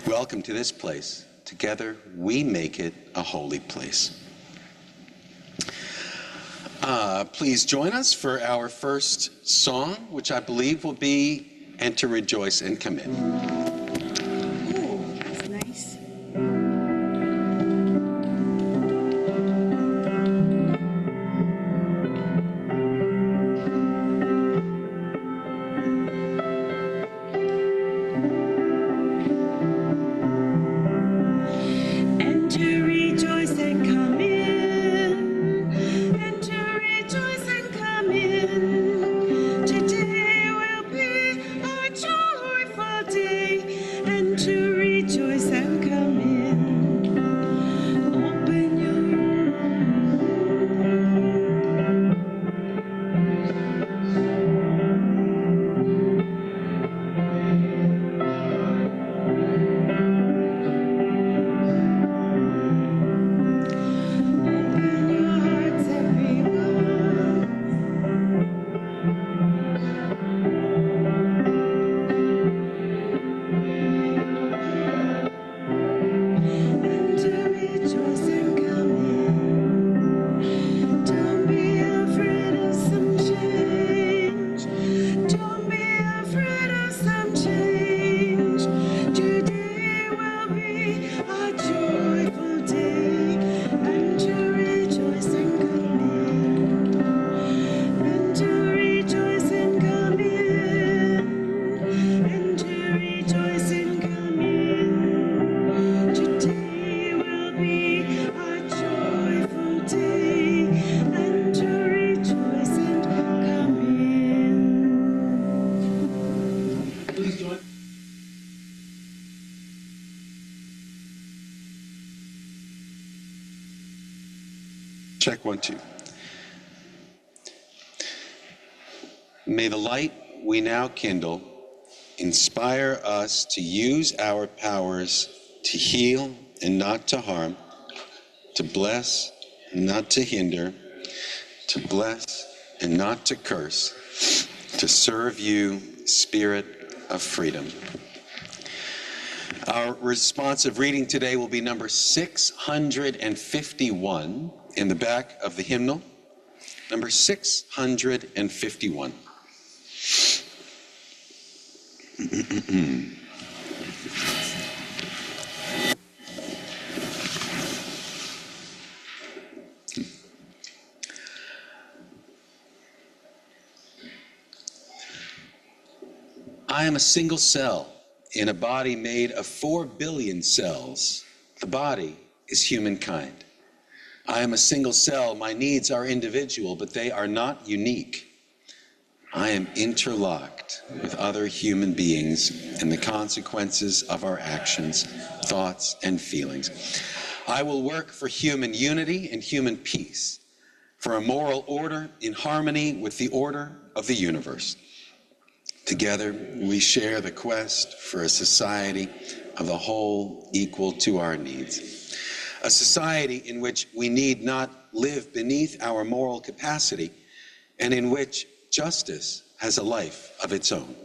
Welcome to this place. Together we make it a holy place. Please join us for our first song, which I believe will be "Enter, Rejoice, and Come In." Ooh, that's nice. Enter, rejoice, and come in. Enter, rejoice, and come in. Today will be a joyful day. Enter, rejoice, and come in. Open your hearts, everyone. Enter, rejoice, and come in. Don't be afraid of some change. Don't be afraid of some change. Today will be a joyful day. Enter, rejoice, and come in. Enter, rejoice, and come in. Enter, rejoice, and come in. Today will be a joyful day. Enter, rejoice, and come in. Please join. Check 1, 2. May the light we now kindle inspire us to use our powers to heal and not to harm, to bless and not to hinder, to bless and not to curse, to serve you, Spirit of freedom. Our responsive reading today will be number 651 in the back of the hymnal. Number 651. I am a single cell in a body made of 4 billion cells. The body is humankind. I am a single cell. My needs are individual, but they are not unique. I am interlocked with other human beings and the consequences of our actions, thoughts, and feelings. I will work for human unity and human peace, for a moral order in harmony with the order of the universe. Together, we share the quest for a society of the whole equal to our needs. A society in which we need not live beneath our moral capacity and in which justice has a life of its own.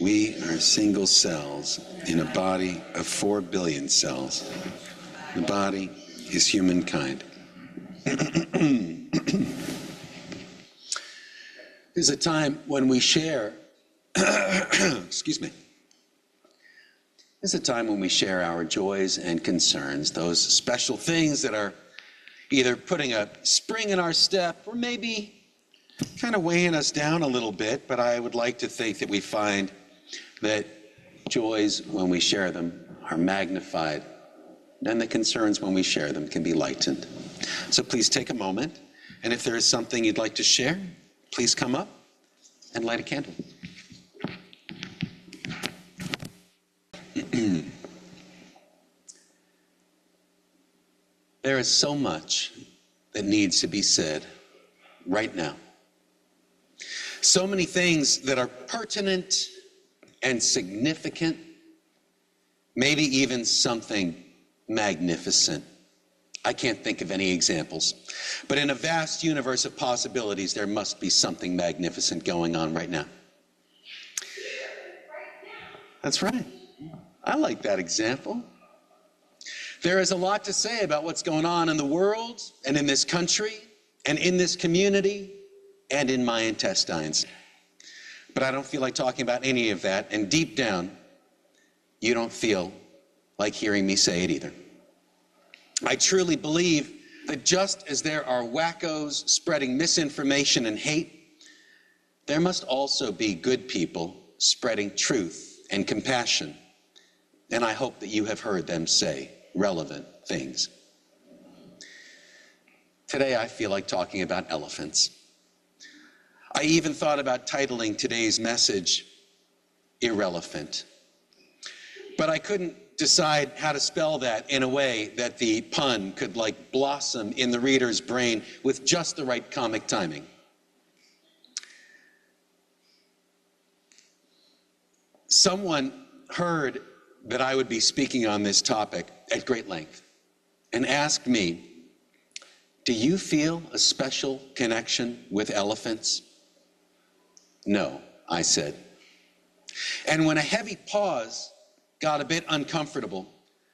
We are single cells in a body of 4 billion cells. The body is humankind. There's a time when we share, excuse me. There's a time when we share our joys and concerns, those special things that are either putting a spring in our step or maybe kind of weighing us down a little bit, but I would like to think that we find that joys, when we share them, are magnified, and the concerns, when we share them, can be lightened. So please take a moment, and if there is something you'd like to share, please come up and light a candle. There is so much that needs to be said right now. So many things that are pertinent and significant, maybe even something magnificent. I can't think of any examples. But in a vast universe of possibilities, there must be something magnificent going on right now. That's right. I like that example. There is a lot to say about what's going on in the world and in this country and in this community and in my intestines. But I don't feel like talking about any of that, and deep down, you don't feel like hearing me say it either. I truly believe that just as there are wackos spreading misinformation and hate, there must also be good people spreading truth and compassion. And I hope that you have heard them say relevant things. Today, I feel like talking about elephants. I even thought about titling today's message, Irrelevant. But I couldn't decide how to spell that in a way that the pun could blossom in the reader's brain with just the right comic timing. Someone heard that I would be speaking on this topic at great length and asked me, do you feel a special connection with elephants? No, I said. And when a heavy pause got a bit uncomfortable,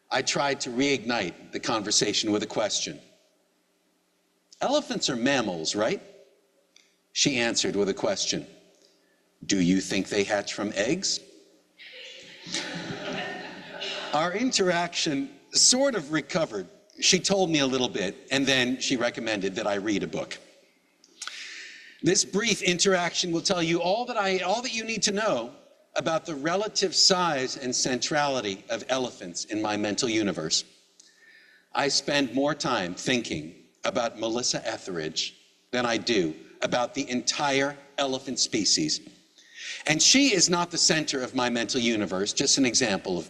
I tried to reignite the conversation with a question. Elephants are mammals, right? She answered with a question. Do you think they hatch from eggs? Our interaction sort of recovered. She told me a little bit, and then she recommended that I read a book. This brief interaction will tell you all that you need to know about the relative size and centrality of elephants in my mental universe. I spend more time thinking about Melissa Etheridge than I do about the entire elephant species. And she is not the center of my mental universe, just an example of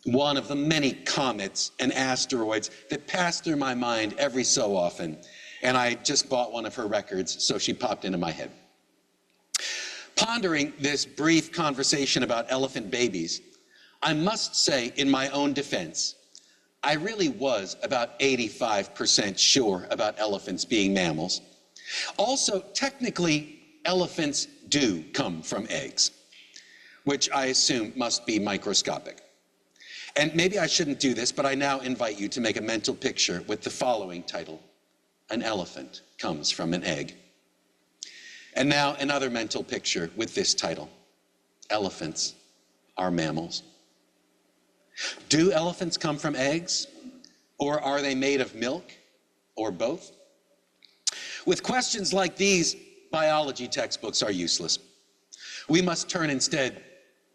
one of the many comets and asteroids that pass through my mind every so often. And I just bought one of her records, so she popped into my head. Pondering this brief conversation about elephant babies, I must say in my own defense, I really was about 85% sure about elephants being mammals. Also, technically, elephants do come from eggs, which I assume must be microscopic. And maybe I shouldn't do this, but I now invite you to make a mental picture with the following title. An elephant comes from an egg. And now another mental picture with this title. Elephants are mammals. Do elephants come from eggs? Or are they made of milk? Or both? With questions like these, biology textbooks are useless. We must turn instead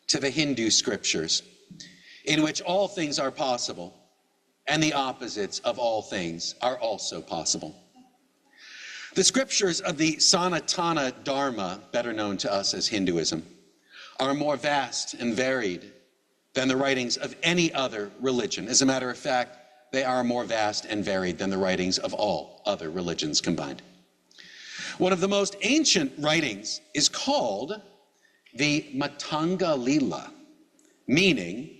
to the Hindu scriptures, in which all things are possible, and the opposites of all things are also possible. The scriptures of the Sanatana Dharma, better known to us as Hinduism, are more vast and varied than the writings of any other religion. As a matter of fact, they are more vast and varied than the writings of all other religions combined. One of the most ancient writings is called the Matanga Lila, meaning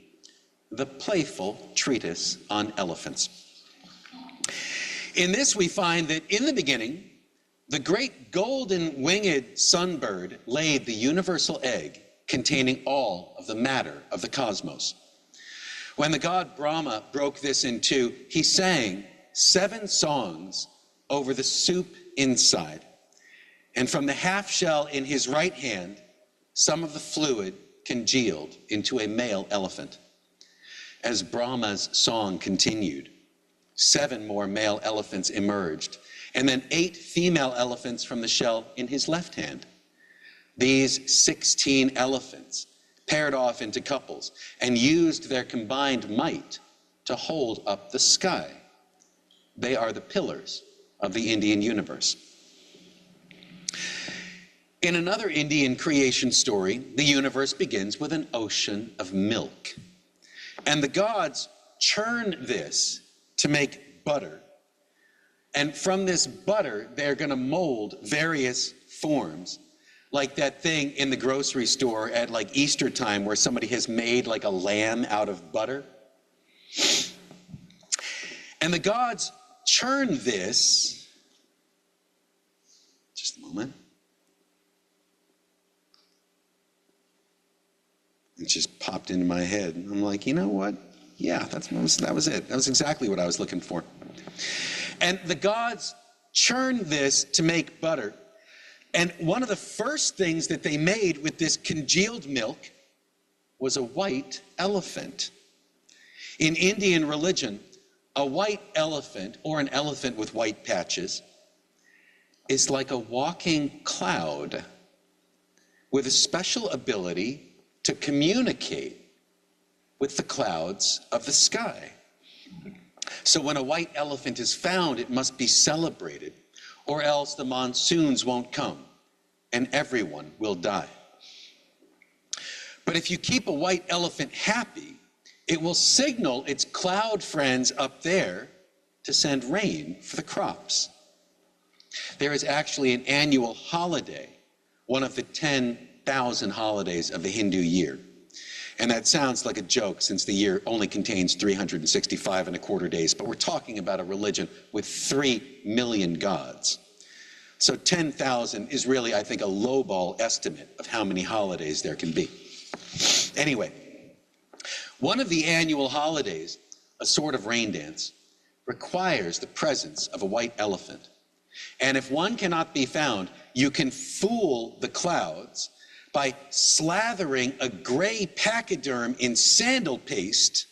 the playful treatise on elephants. In this we find that in the beginning, the great golden winged sunbird laid the universal egg containing all of the matter of the cosmos. When the god Brahma broke this in two, he sang 7 songs over the soup inside. And from the half shell in his right hand, some of the fluid congealed into a male elephant. As Brahma's song continued, 7 more male elephants emerged, and then 8 female elephants from the shell in his left hand. These 16 elephants paired off into couples and used their combined might to hold up the sky. They are the pillars of the Indian universe. In another Indian creation story, the universe begins with an ocean of milk. And the gods churn this to make butter. And from this butter, they're going to mold various forms, like that thing in the grocery store at Easter time where somebody has made a lamb out of butter. And the gods churn this, just a moment. It just popped into my head. And I'm like, you know what? Yeah, that was it. That was exactly what I was looking for. And the gods churned this to make butter. And one of the first things that they made with this congealed milk was a white elephant. In Indian religion, a white elephant, or an elephant with white patches, is like a walking cloud with a special ability to communicate with the clouds of the sky. So when a white elephant is found, it must be celebrated, or else the monsoons won't come and everyone will die. But if you keep a white elephant happy, it will signal its cloud friends up there to send rain for the crops. There is actually an annual holiday, one of the 10,000 holidays of the Hindu year. And that sounds like a joke since the year only contains 365 and a quarter days, but we're talking about a religion with 3 million gods. So 10,000 is really, I think, a lowball estimate of how many holidays there can be. Anyway, one of the annual holidays, a sort of rain dance, requires the presence of a white elephant. And if one cannot be found, you can fool the clouds by slathering a gray pachyderm in sandal paste,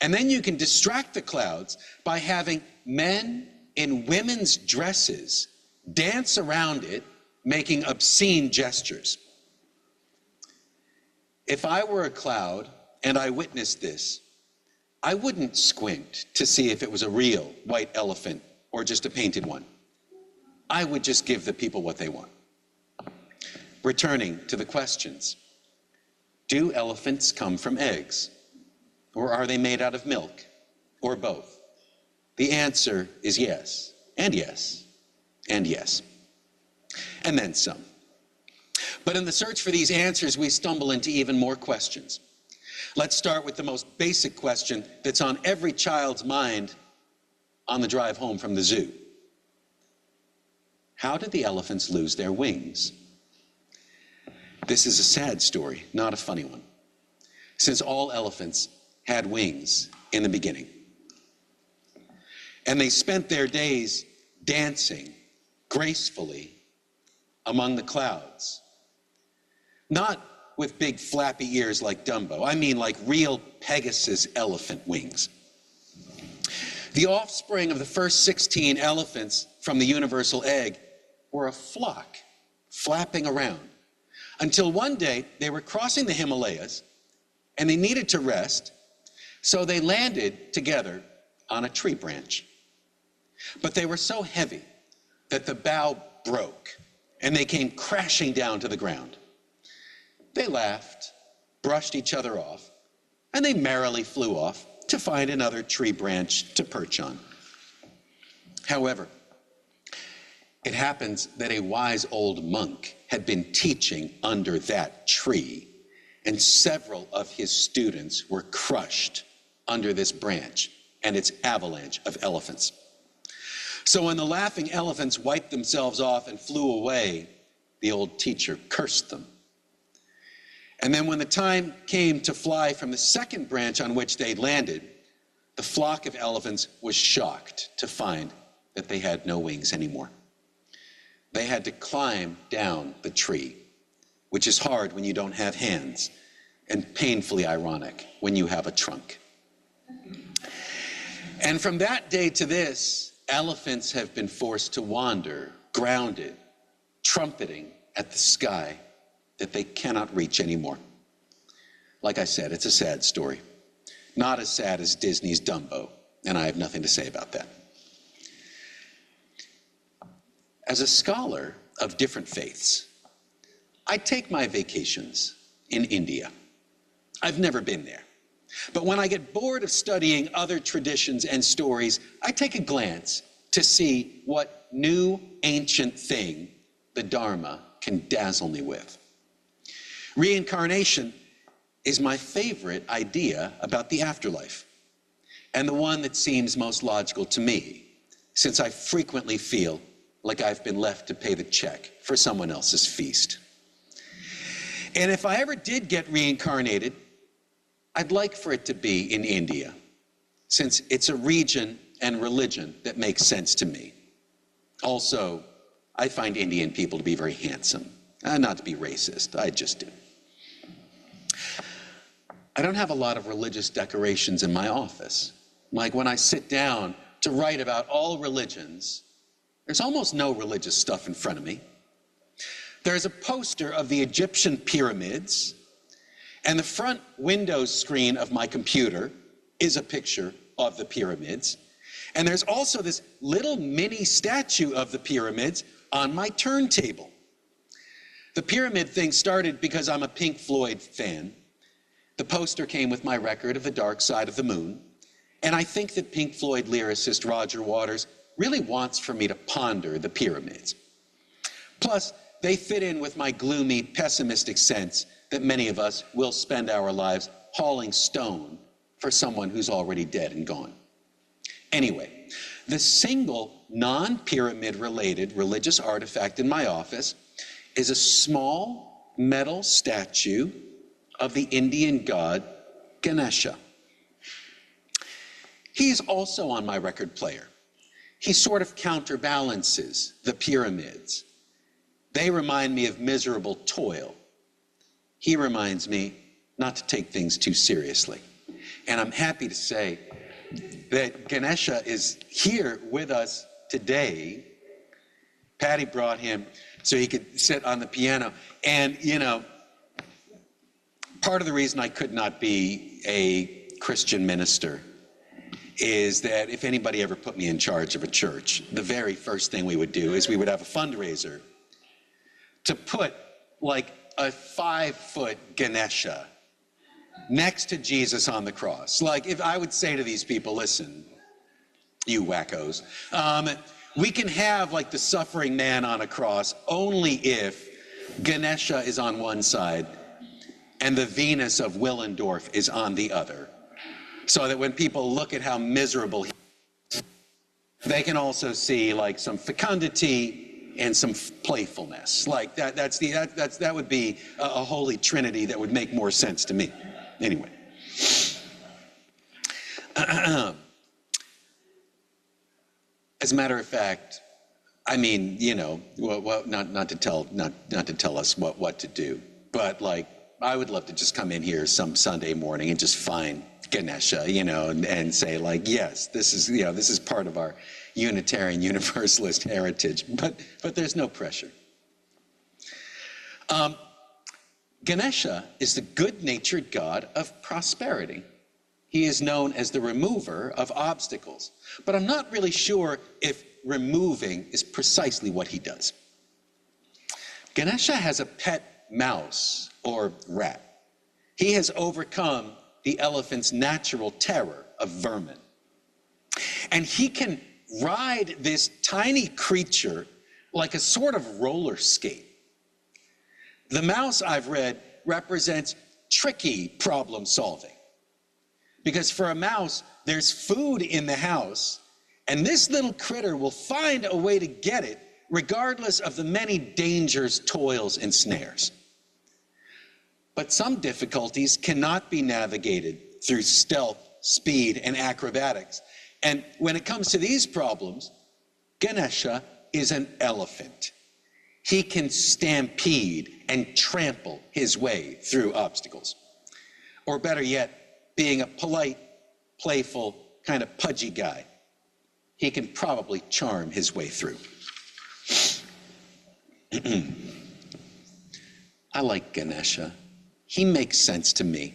and then you can distract the clouds by having men in women's dresses dance around it, making obscene gestures. If I were a cloud and I witnessed this, I wouldn't squint to see if it was a real white elephant or just a painted one. I would just give the people what they want. Returning to the questions. Do elephants come from eggs? Or are they made out of milk? Or both? The answer is yes, and yes, and yes. And then some. But in the search for these answers, we stumble into even more questions. Let's start with the most basic question that's on every child's mind on the drive home from the zoo. How did the elephants lose their wings? This is a sad story, not a funny one, since all elephants had wings in the beginning. And they spent their days dancing gracefully among the clouds. Not with big flappy ears like Dumbo. I mean like real Pegasus elephant wings. The offspring of the first 16 elephants from the universal egg were a flock flapping around, until one day they were crossing the Himalayas and they needed to rest, so they landed together on a tree branch. But they were so heavy that the bough broke and they came crashing down to the ground. They laughed, brushed each other off, and they merrily flew off to find another tree branch to perch on. However, it happens that a wise old monk had been teaching under that tree, and several of his students were crushed under this branch and its avalanche of elephants. So when the laughing elephants wiped themselves off and flew away, the old teacher cursed them. And then when the time came to fly from the second branch on which they'd landed, the flock of elephants was shocked to find that they had no wings anymore. They had to climb down the tree, which is hard when you don't have hands, and painfully ironic when you have a trunk. And from that day to this, elephants have been forced to wander, grounded, trumpeting at the sky that they cannot reach anymore. Like I said, it's a sad story. Not as sad as Disney's Dumbo, and I have nothing to say about that. As a scholar of different faiths, I take my vacations in India. I've never been there. But when I get bored of studying other traditions and stories, I take a glance to see what new ancient thing the Dharma can dazzle me with. Reincarnation is my favorite idea about the afterlife, and the one that seems most logical to me, since I frequently feel like I've been left to pay the check for someone else's feast. And if I ever did get reincarnated, I'd like for it to be in India, since it's a region and religion that makes sense to me. Also, I find Indian people to be very handsome. Not to be racist, I just do. I don't have a lot of religious decorations in my office. Like when I sit down to write about all religions, there's almost no religious stuff in front of me. There's a poster of the Egyptian pyramids, and the front window screen of my computer is a picture of the pyramids. And there's also this little mini statue of the pyramids on my turntable. The pyramid thing started because I'm a Pink Floyd fan. The poster came with my record of The Dark Side of the Moon. And I think that Pink Floyd lyricist Roger Waters really wants for me to ponder the pyramids. Plus, they fit in with my gloomy, pessimistic sense that many of us will spend our lives hauling stone for someone who's already dead and gone. Anyway, the single non-pyramid related religious artifact in my office is a small metal statue of the Indian god Ganesha. He's also on my record player. He sort of counterbalances the pyramids. They remind me of miserable toil. He reminds me not to take things too seriously. And I'm happy to say that Ganesha is here with us today. Patty brought him so he could sit on the piano. And, you know, part of the reason I could not be a Christian minister is that if anybody ever put me in charge of a church, the very first thing we would do is we would have a fundraiser to put like a 5-foot Ganesha next to Jesus on the cross. Like, if I would say to these people, listen, you wackos, we can have like the suffering man on a cross only if Ganesha is on one side and the Venus of Willendorf is on the other. So that when people look at how miserable he is, they can also see like some fecundity and some playfulness. Like that would be a holy trinity that would make more sense to me. Anyway. As a matter of fact, I mean, you know, well, not to tell us what to do, but like I would love to just come in here some Sunday morning and just find Ganesha, you know, and say like, yes, this is part of our Unitarian Universalist heritage, but there's no pressure. Ganesha is the good-natured god of prosperity. He is known as the remover of obstacles, but I'm not really sure if removing is precisely what he does. Ganesha has a pet mouse or rat. He has overcome the elephant's natural terror of vermin. And he can ride this tiny creature like a sort of roller skate. The mouse, I've read, represents tricky problem solving. Because for a mouse, there's food in the house, and this little critter will find a way to get it regardless of the many dangers, toils, and snares. But some difficulties cannot be navigated through stealth, speed, and acrobatics. And when it comes to these problems, Ganesha is an elephant. He can stampede and trample his way through obstacles. Or better yet, being a polite, playful, kind of pudgy guy, he can probably charm his way through. I like Ganesha. He makes sense to me.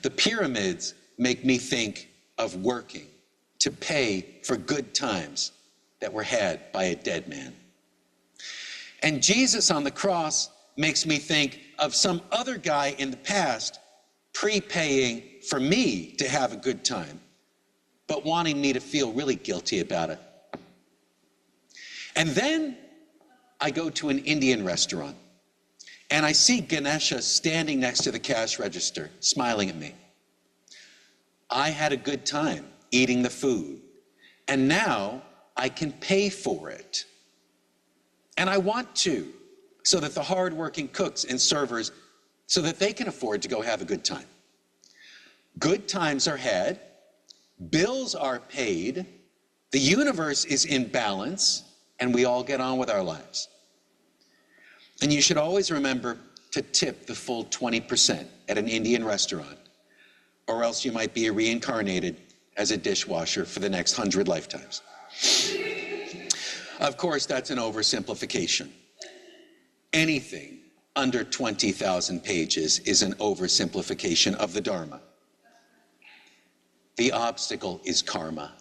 The pyramids make me think of working to pay for good times that were had by a dead man. And Jesus on the cross makes me think of some other guy in the past prepaying for me to have a good time, but wanting me to feel really guilty about it. And then I go to an Indian restaurant, and I see Ganesha standing next to the cash register, smiling at me. I had a good time eating the food, and now I can pay for it. And I want to, so that the hardworking cooks and servers, so that they can afford to go have a good time. Good times are had, bills are paid, the universe is in balance, and we all get on with our lives. And you should always remember to tip the full 20% at an Indian restaurant, or else you might be reincarnated as a dishwasher for the next 100 lifetimes. Of course, that's an oversimplification. Anything under 20,000 pages is an oversimplification of the Dharma. The obstacle is karma.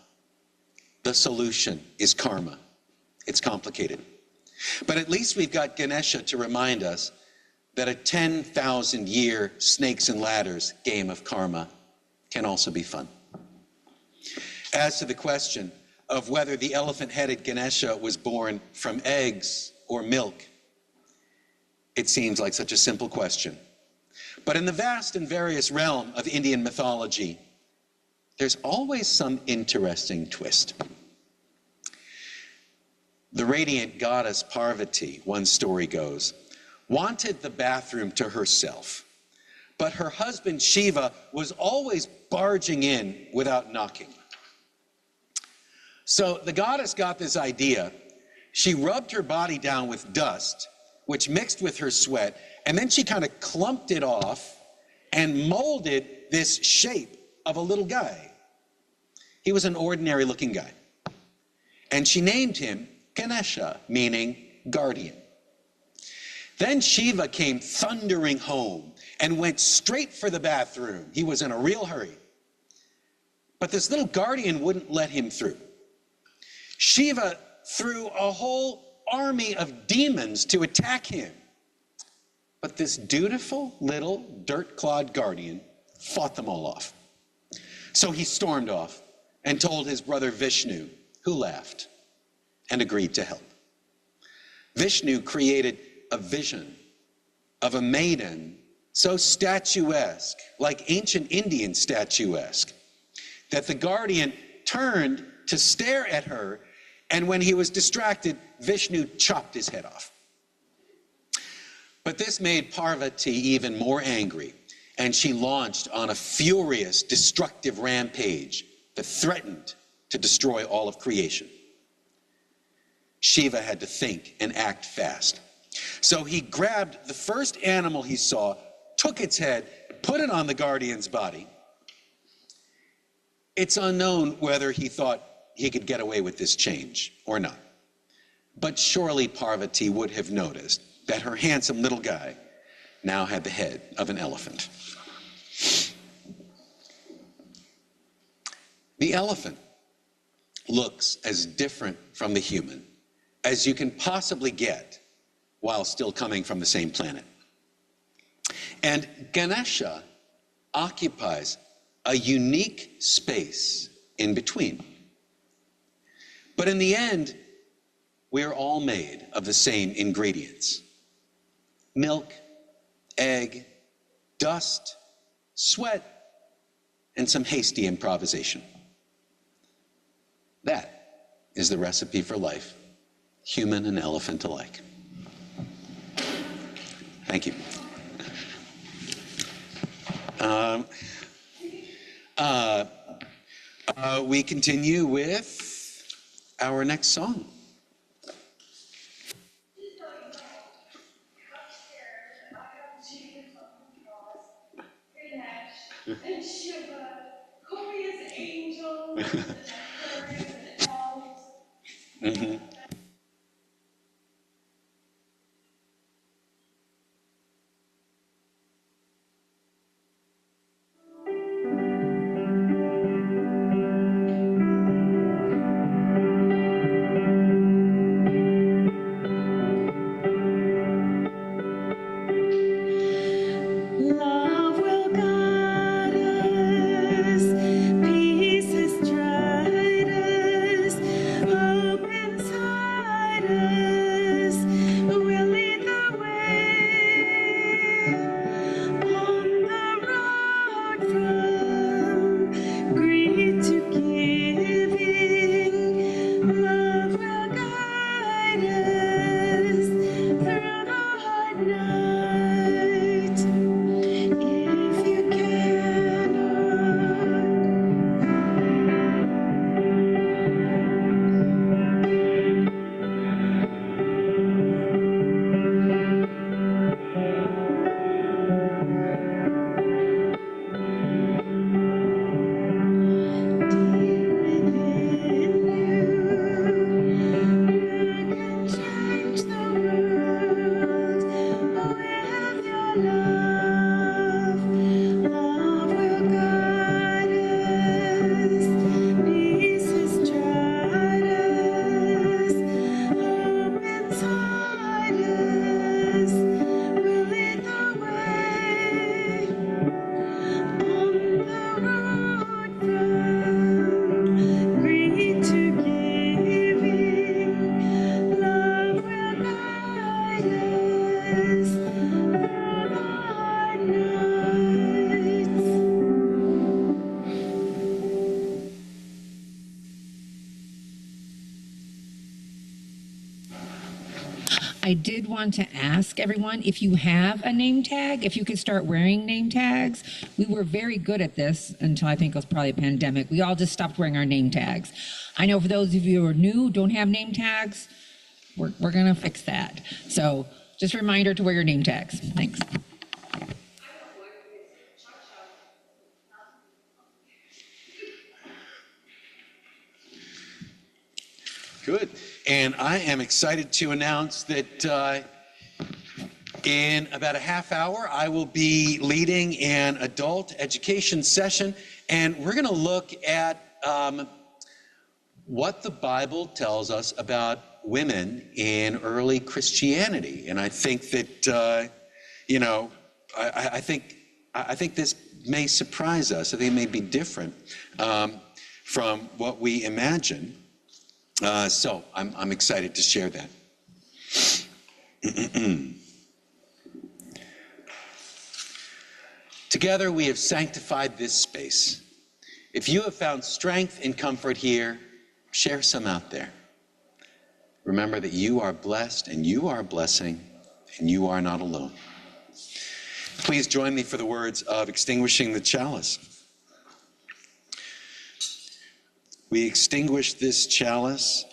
The solution is karma. It's complicated. But at least we've got Ganesha to remind us that a 10,000-year snakes and ladders game of karma can also be fun. As to the question of whether the elephant-headed Ganesha was born from eggs or milk, it seems like such a simple question. But in the vast and various realm of Indian mythology, there's always some interesting twist. The radiant goddess Parvati, one story goes, wanted the bathroom to herself, but her husband Shiva was always barging in without knocking. So the goddess got this idea. She rubbed her body down with dust, which mixed with her sweat, and then she kind of clumped it off and molded this shape of a little guy. He was an ordinary looking guy. And she named him Ganesha, meaning guardian. Then Shiva came thundering home and went straight for the bathroom. He was in a real hurry. But this little guardian wouldn't let him through. Shiva threw a whole army of demons to attack him. But this dutiful little dirt-clod guardian fought them all off. So he stormed off and told his brother Vishnu, who laughed and agreed to help. Vishnu created a vision of a maiden so statuesque, like ancient Indian statuesque, that the guardian turned to stare at her, and when he was distracted, Vishnu chopped his head off. But this made Parvati even more angry, and she launched on a furious, destructive rampage that threatened to destroy all of creation. Shiva had to think and act fast. So he grabbed the first animal he saw, took its head, put it on the guardian's body. It's unknown whether he thought he could get away with this change or not. But surely Parvati would have noticed that her handsome little guy now had the head of an elephant. The elephant looks as different from the human as you can possibly get while still coming from the same planet. And Ganesha occupies a unique space in between. But in the end, we are all made of the same ingredients: milk, egg, dust, sweat, and some hasty improvisation. That is the recipe for life, human and elephant alike. Thank you. We continue with our next song. And Shiva, glorious angels, and elves. Mm-hmm. Love will guide us, peace has dried us, hope and did want to ask everyone, if you have a name tag, if you could start wearing name tags. We were very good at this until I think it was probably a pandemic. We all just stopped wearing our name tags. I know for those of you who are new, don't have name tags, we're going to fix that. So just a reminder to wear your name tags. Thanks. Good. And I am excited to announce that in about a half hour, I will be leading an adult education session, and we're going to look at what the Bible tells us about women in early Christianity. And I think that, I think this may surprise us. I think it may be different from what we imagine. So I'm excited to share that. Together we have sanctified this space. If you have found strength and comfort here, share some out there. Remember that you are blessed and you are a blessing and you are not alone. Please join me for the words of extinguishing the chalice. We extinguish this chalice,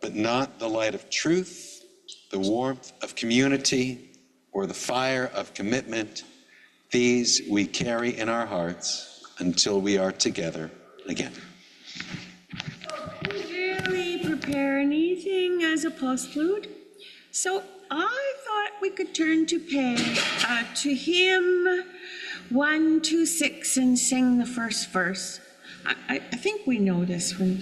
but not the light of truth, the warmth of community, or the fire of commitment. These we carry in our hearts until we are together again. Did we prepare anything as a postlude? So I thought we could turn to hymn 126 and sing the first verse. I think we know this one.